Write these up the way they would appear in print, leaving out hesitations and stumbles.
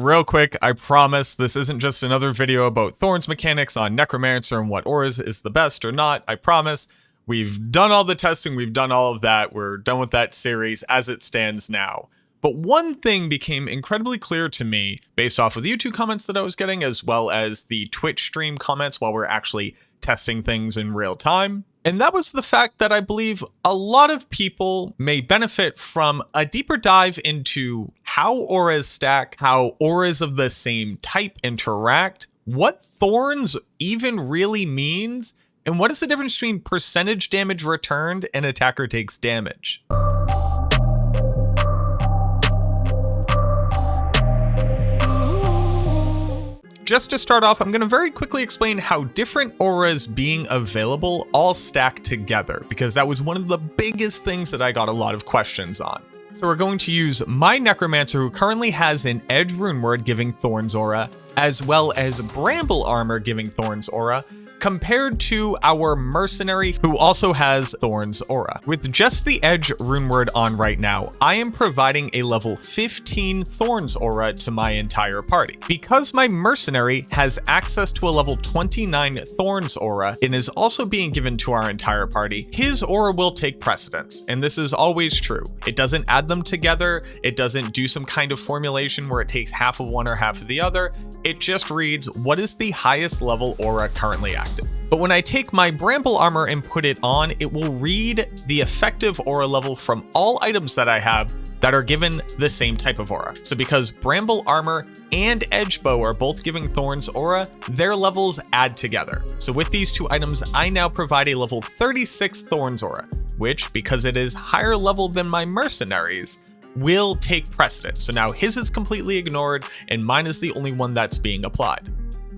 real quick, I promise this isn't just another video about Thorns mechanics on necromancer and what auras is the best or not. I promise. We've done all the testing, we've done all of that, we're done with that series as it stands now. But one thing became incredibly clear to me based off of the YouTube comments that I was getting, as well as the Twitch stream comments while we're actually testing things in real time. And that was the fact that I believe a lot of people may benefit from a deeper dive into how auras stack, how auras of the same type interact, what Thorns even really means, and what is the difference between percentage damage returned and attacker takes damage. Just to start off, I'm going to very quickly explain how different auras being available all stack together, because that was one of the biggest things that I got a lot of questions on. So we're going to use my necromancer, who currently has an edge rune word giving Thorns aura, as well as bramble armor giving Thorns aura, compared to our mercenary, who also has Thorns aura. With just the edge rune word on right now, I am providing a level 15 Thorns aura to my entire party. Because my mercenary has access to a level 29 Thorns aura and is also being given to our entire party, his aura will take precedence, and this is always true. It doesn't add them together, it doesn't do some kind of formulation where it takes half of one or half of the other, it just reads what is the highest level aura currently active. But when I take my bramble armor and put it on, it will read the effective aura level from all items that I have that are given the same type of aura. So because bramble armor and edge bow are both giving Thorns aura, their levels add together. So with these two items, I now provide a level 36 Thorns aura, which, because it is higher level than my mercenaries, will take precedence. So now his is completely ignored and mine is the only one that's being applied.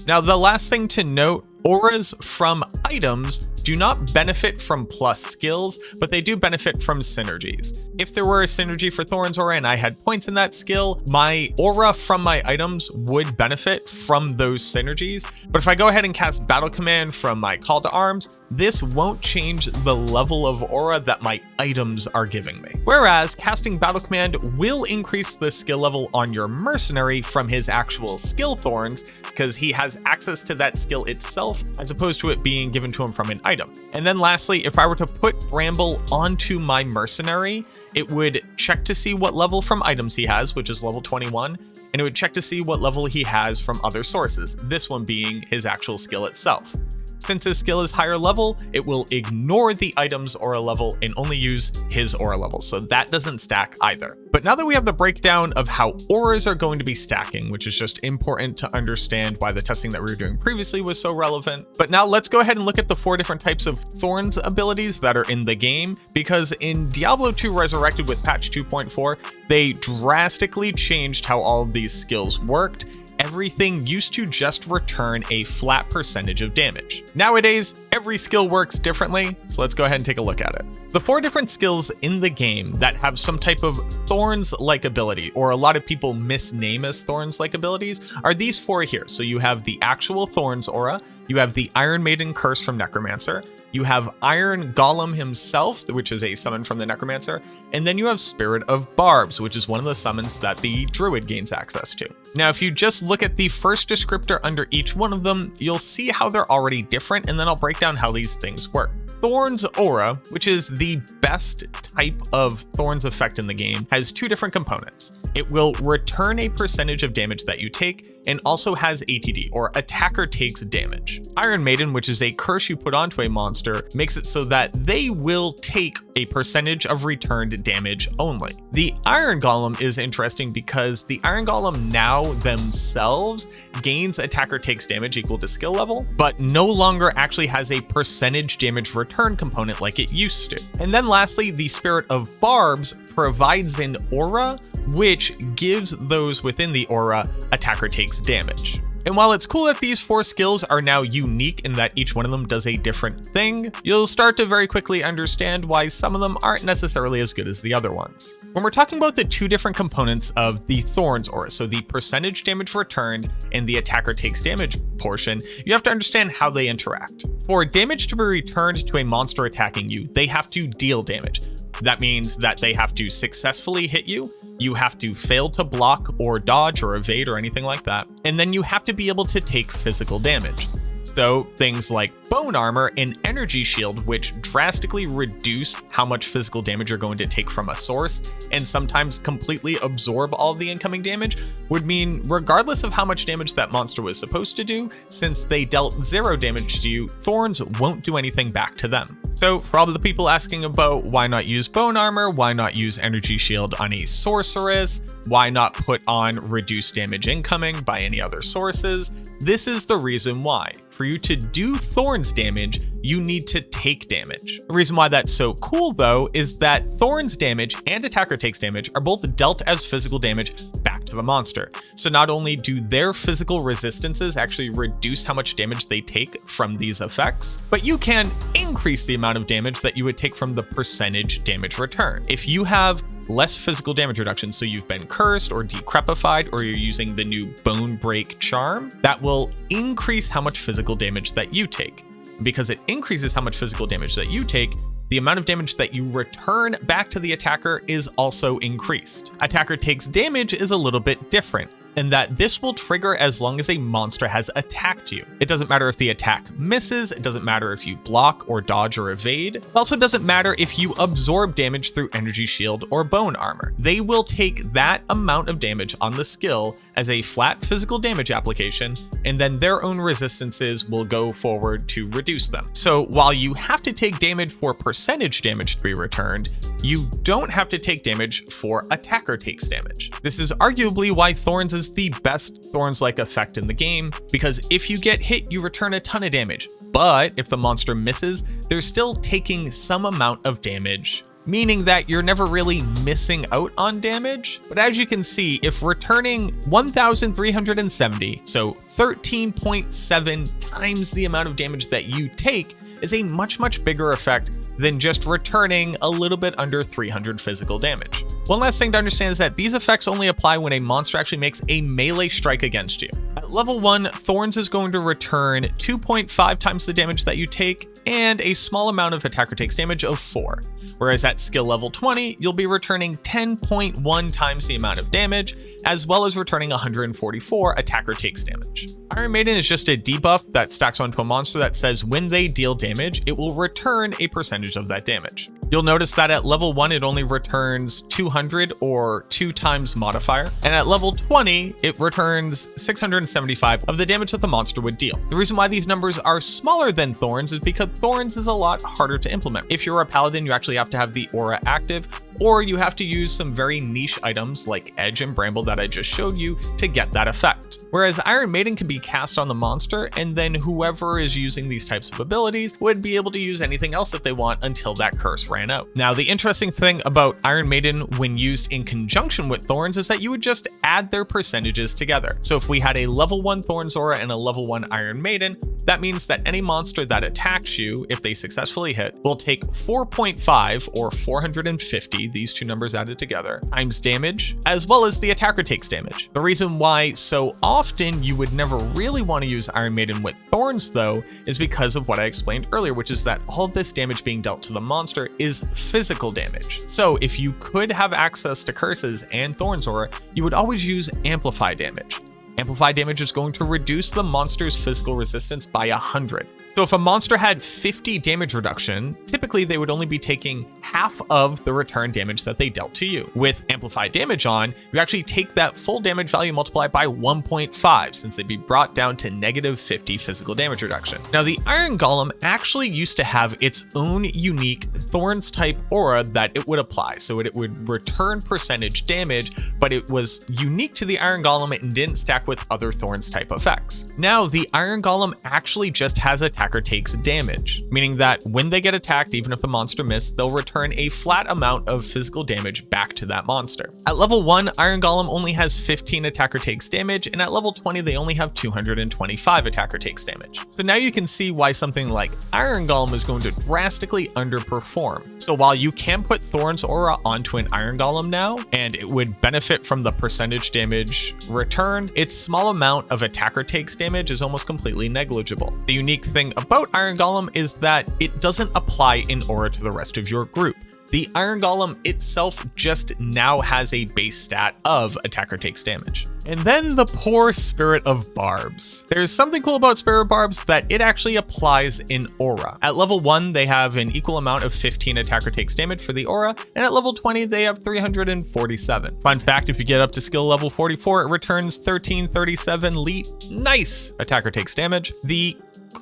Now, the last thing to note, auras from items do not benefit from plus skills, but they do benefit from synergies. If there were a synergy for Thorns aura and I had points in that skill, my aura from my items would benefit from those synergies. But if I go ahead and cast Battle Command from my Call to Arms, this won't change the level of aura that my items are giving me. Whereas casting Battle Command will increase the skill level on your mercenary from his actual skill Thorns, because he has access to that skill itself, as opposed to it being given to him from an item. And then lastly, if I were to put Bramble onto my mercenary, it would check to see what level from items he has, which is level 21, and it would check to see what level he has from other sources, this one being his actual skill itself. Since his skill is higher level, it will ignore the item's aura level and only use his aura level, so that doesn't stack either. But now that we have the breakdown of how auras are going to be stacking, which is just important to understand why the testing that we were doing previously was so relevant. But now let's go ahead and look at the 4 different types of Thorns abilities that are in the game, because in Diablo 2 Resurrected with patch 2.4, they drastically changed how all of these skills worked. Everything used to just return a flat percentage of damage. Nowadays, every skill works differently, so let's go ahead and take a look at it. The 4 different skills in the game that have some type of Thorns-like ability, or a lot of people misname as Thorns-like abilities, are these 4 here. So you have the actual Thorns aura, you have the Iron Maiden curse from Necromancer, you have Iron Golem himself, which is a summon from the Necromancer, and then you have Spirit of Barbs, which is one of the summons that the druid gains access to. Now, if you just look at the first descriptor under each one of them, you'll see how they're already different, and then I'll break down how these things work. Thorns aura, which is the best type of Thorns effect in the game, has 2 different components. It will return a percentage of damage that you take, and also has ATD, or attacker takes damage. Iron Maiden, which is a curse you put onto a monster, makes it so that they will take a percentage of returned damage only. The Iron Golem is interesting because the Iron Golem now themselves gains attacker takes damage equal to skill level, but no longer actually has a percentage damage return component like it used to. And then lastly, the Spirit of Barbs provides an aura, which gives those within the aura attacker takes damage. And while it's cool that these 4 skills are now unique in that each one of them does a different thing, you'll start to very quickly understand why some of them aren't necessarily as good as the other ones. When we're talking about the 2 different components of the Thorns aura, so the percentage damage returned and the attacker takes damage portion, you have to understand how they interact. For damage to be returned to a monster attacking you, they have to deal damage. That means that they have to successfully hit you, you have to fail to block or dodge or evade or anything like that, and then you have to be able to take physical damage. So things like bone armor and energy shield, which drastically reduce how much physical damage you're going to take from a source and sometimes completely absorb all of the incoming damage, would mean regardless of how much damage that monster was supposed to do, since they dealt 0 damage to you, Thorns won't do anything back to them. So for all of the people asking about why not use bone armor, why not use energy shield on a sorceress, why not put on reduced damage incoming by any other sources, this is the reason why. For you to do Thorns damage, you need to take damage. The reason why that's so cool though is that Thorns damage and attacker takes damage are both dealt as physical damage back to the monster. So not only do their physical resistances actually reduce how much damage they take from these effects, but you can increase the amount of damage that you would take from the percentage damage return. If you have less physical damage reduction, so you've been cursed or decrepified, or you're using the new bone break charm, that will increase how much physical damage that you take. Because it increases how much physical damage that you take, the amount of damage that you return back to the attacker is also increased. Attacker takes damage is a little bit different, in that this will trigger as long as a monster has attacked you. It doesn't matter if the attack misses, it doesn't matter if you block or dodge or evade. It also doesn't matter if you absorb damage through energy shield or bone armor. They will take that amount of damage on the skill as a flat physical damage application, and then their own resistances will go forward to reduce them. So while you have to take damage for percentage damage to be returned, you don't have to take damage for attacker takes damage. This is arguably why Thorns is the best Thorns-like effect in the game, because if you get hit, you return a ton of damage. But if the monster misses, they're still taking some amount of damage, meaning that you're never really missing out on damage. But as you can see, if returning 1,370, so 13.7 times the amount of damage that you take, is a much bigger effect than just returning a little bit under 300 physical damage. One last thing to understand is that these effects only apply when a monster actually makes a melee strike against you. At level 1, Thorns is going to return 2.5 times the damage that you take and a small amount of attacker takes damage of 4. Whereas at skill level 20, you'll be returning 10.1 times the amount of damage, as well as returning 144 attacker takes damage. Iron Maiden is just a debuff that stacks onto a monster that says when they deal damage, it will return a percentage of that damage. You'll notice that at level 1, it only returns 200 or 2 times modifier, and at level 20, it returns 675 of the damage that the monster would deal. The reason why these numbers are smaller than Thorns is because Thorns is a lot harder to implement. If you're a paladin, you actually have to have the aura active, or you have to use some very niche items like Edge and Bramble that I just showed you to get that effect. Whereas Iron Maiden can be cast on the monster, and then whoever is using these types of abilities would be able to use anything else that they want until that curse ran out. Now, the interesting thing about Iron Maiden when used in conjunction with Thorns is that you would just add their percentages together. So if we had a level 1 Thorns aura and a level 1 Iron Maiden, that means that any monster that attacks you, if they successfully hit, will take 4.5 or 450, these two numbers added together, times damage, as well as the attacker takes damage. The reason why so often you would never really want to use Iron Maiden with Thorns though, is because of what I explained earlier, which is that all this damage being dealt to the monster is physical damage. So if you could have access to curses and Thorns aura, you would always use amplify damage. Amplify damage is going to reduce the monster's physical resistance by 100. So if a monster had 50 damage reduction, typically they would only be taking half of the return damage that they dealt to you. With amplified damage on, you actually take that full damage value multiplied by 1.5, since they'd be brought down to negative 50 physical damage reduction. Now the Iron Golem actually used to have its own unique Thorns type aura that it would apply. So it would return percentage damage, but it was unique to the Iron Golem and didn't stack with other Thorns type effects. Now the Iron Golem actually just has attacker takes damage, meaning that when they get attacked, even if the monster missed, they'll return a flat amount of physical damage back to that monster. At level 1, Iron Golem only has 15 attacker takes damage, and at level 20, they only have 225 attacker takes damage. So now you can see why something like Iron Golem is going to drastically underperform. So while you can put Thorns aura onto an Iron Golem now, and it would benefit from the percentage damage returned, its small amount of attacker takes damage is almost completely negligible. The unique thing about Iron Golem is that it doesn't apply in aura to the rest of your group. The Iron Golem itself just now has a base stat of attacker takes damage. And then the poor Spirit of Barbs. There's something cool about Spirit of Barbs that it actually applies in aura. At level 1, they have an equal amount of 15 attacker takes damage for the aura, and at level 20, they have 347. Fun fact, if you get up to skill level 44, it returns 1337 leet. Nice! Attacker takes damage. The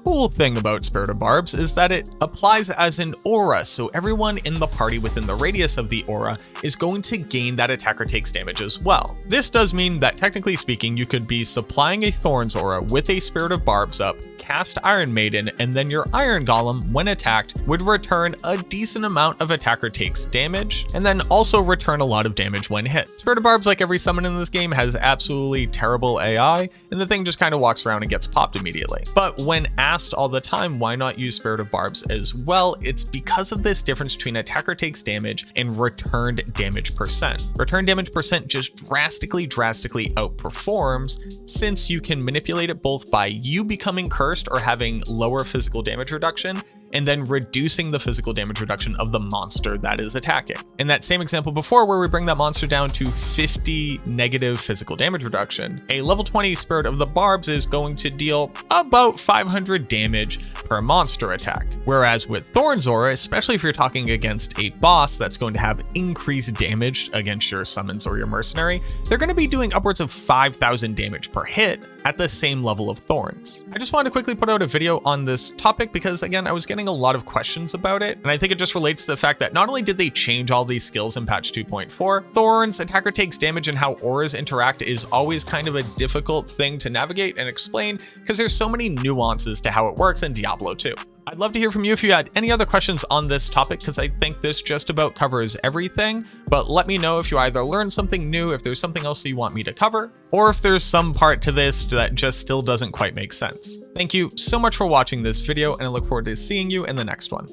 cool thing about Spirit of Barbs is that it applies as an aura, so everyone in the party within the radius of the aura is going to gain that attacker takes damage as well. This does mean that technically speaking, you could be supplying a Thorns aura with a Spirit of Barbs up, cast Iron Maiden, and then your Iron Golem, when attacked, would return a decent amount of attacker takes damage, and then also return a lot of damage when hit. Spirit of Barbs, like every summon in this game, has absolutely terrible AI, and the thing just kind of walks around and gets popped immediately. But when asked all the time why not use Spirit of Barbs as well, it's because of this difference between attacker takes damage and returned damage percent. Return damage percent just drastically outperforms, since you can manipulate it both by you becoming cursed or having lower physical damage reduction, and then reducing the physical damage reduction of the monster that is attacking. In that same example before, where we bring that monster down to 50 negative physical damage reduction, a level 20 Spirit of the Barbs is going to deal about 500 damage per monster attack. Whereas with Thorns aura, especially if you're talking against a boss that's going to have increased damage against your summons or your mercenary, they're going to be doing upwards of 5,000 damage per hit at the same level of Thorns. I just wanted to quickly put out a video on this topic because, again, I was getting a lot of questions about it, and I think it just relates to the fact that not only did they change all these skills in patch 2.4, Thorns, attacker takes damage, and how auras interact is always kind of a difficult thing to navigate and explain because there's so many nuances to how it works in Diablo 2. I'd love to hear from you if you had any other questions on this topic, because I think this just about covers everything, but let me know if you either learned something new, if there's something else that you want me to cover, or if there's some part to this that just still doesn't quite make sense. Thank you so much for watching this video, and I look forward to seeing you in the next one.